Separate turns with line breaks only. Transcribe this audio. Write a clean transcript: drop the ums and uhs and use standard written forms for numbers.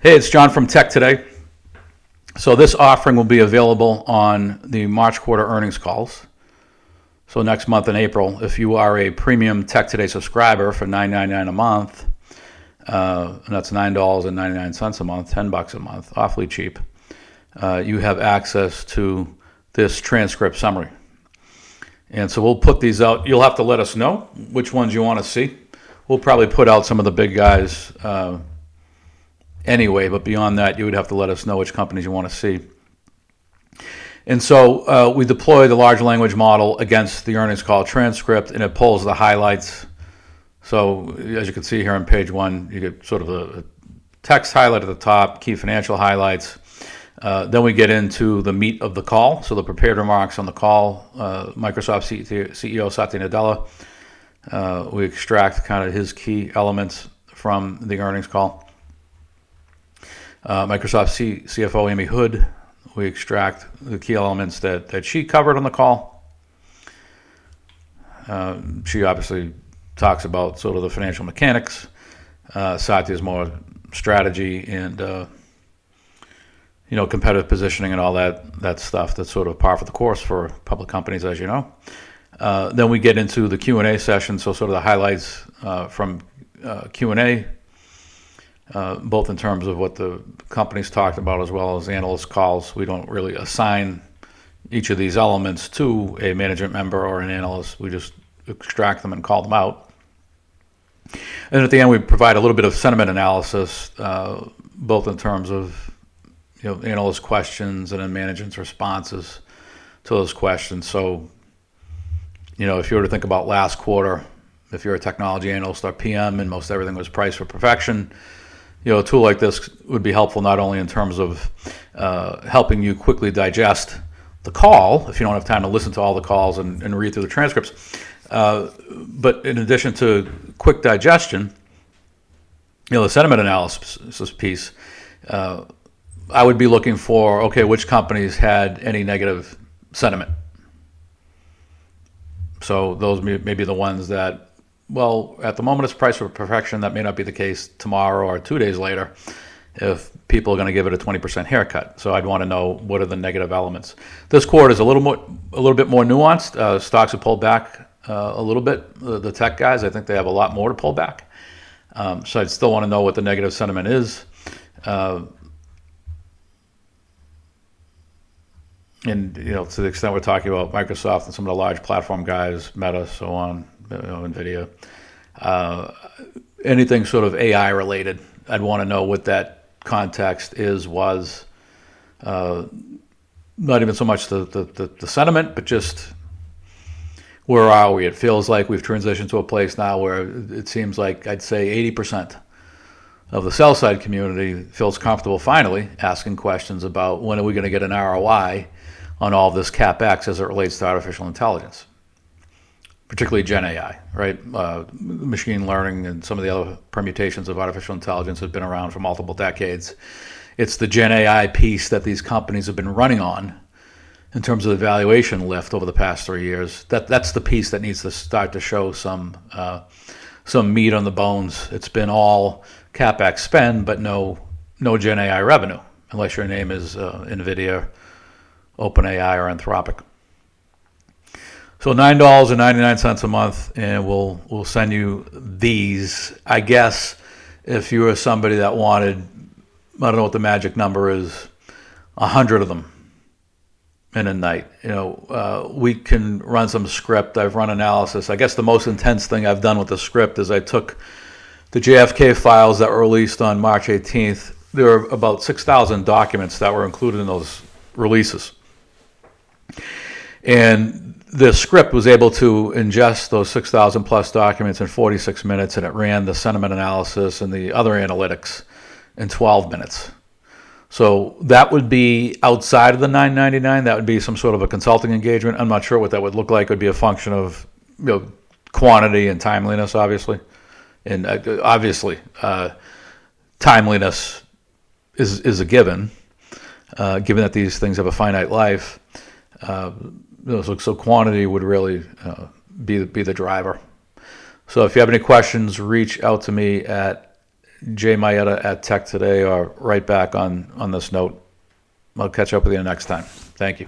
Hey, it's John from Tech Today. So this offering will be available on the March quarter earnings calls. So next month in April, if you are a premium Tech Today subscriber for $9.99 a month, and that's $9.99 a month, $10 a month, awfully cheap, you have access to this transcript summary. And so we'll put these out. You'll have to let us know which ones you want to see. We'll probably put out some of the big guys anyway, but beyond that, you would have to let us know which companies you want to see. And so we deploy the large language model against the earnings call transcript, and it pulls the highlights. So as you can see here on page one, you get sort of a text highlight at the top, key financial highlights. Then we get into the meat of the call, so the prepared remarks on the call. Microsoft CEO Satya Nadella, we extract kind of his key elements from the earnings call. Microsoft CFO Amy Hood, we extract the key elements that she covered on the call. She obviously talks about sort of the financial mechanics. Satya's more strategy and competitive positioning and all that stuff that's sort of par for the course for public companies, as you know. Then we get into the Q&A session, so sort of the highlights from Q&A, both in terms of what the company's talked about as well as analyst calls. We don't really assign each of these elements to a management member or an analyst. We just extract them and call them out. And at the end, we provide a little bit of sentiment analysis, both in terms of analyst questions and then management's responses to those questions. So, if you were to think about last quarter, if you're a technology analyst or PM and most everything was priced for perfection, a tool like this would be helpful not only in terms of helping you quickly digest the call, if you don't have time to listen to all the calls and read through the transcripts, but in addition to quick digestion, the sentiment analysis piece, I would be looking for, okay, which companies had any negative sentiment. So those may be the ones that, well, at the moment it's priced for perfection. That may not be the case tomorrow or 2 days later if people are going to give it a 20% haircut. So I'd want to know what are the negative elements. This quarter is a little bit more nuanced. Stocks have pulled back a little bit. The tech guys, I think they have a lot more to pull back. So I'd still want to know what the negative sentiment is. And to the extent we're talking about Microsoft and some of the large platform guys, Meta, so on, NVIDIA, anything sort of AI related, I'd want to know what that context was. Not even so much the sentiment, but just where are we? It feels like we've transitioned to a place now where it seems like I'd say 80% of the sell side community feels comfortable finally asking questions about when are we going to get an ROI on all this CapEx as it relates to artificial intelligence, particularly Gen AI, right? Machine learning and some of the other permutations of artificial intelligence have been around for multiple decades. It's the Gen AI piece that these companies have been running on in terms of the valuation lift over the past 3 years. That's the piece that needs to start to show some meat on the bones. It's been all CapEx spend, but no Gen AI revenue, unless your name is NVIDIA, OpenAI, or Anthropic. So $9.99 a month, and we'll send you these. I guess if you were somebody that wanted, I don't know what the magic number is, 100 of them in a night. We can run some script. I've run analysis. I guess the most intense thing I've done with the script is I took the JFK files that were released on March 18th. There were about 6,000 documents that were included in those releases. And the script was able to ingest those 6,000 plus documents in 46 minutes, and it ran the sentiment analysis and the other analytics in 12 minutes. So that would be outside of the $9.99. That would be some sort of a consulting engagement. I'm not sure what that would look like. It would be a function of quantity and timeliness, obviously. And obviously, timeliness is a given, given that these things have a finite life. So quantity would really be the driver. So if you have any questions, reach out to me at jmayetta@Tech Today or right back on this note. I'll catch up with you next time. Thank you.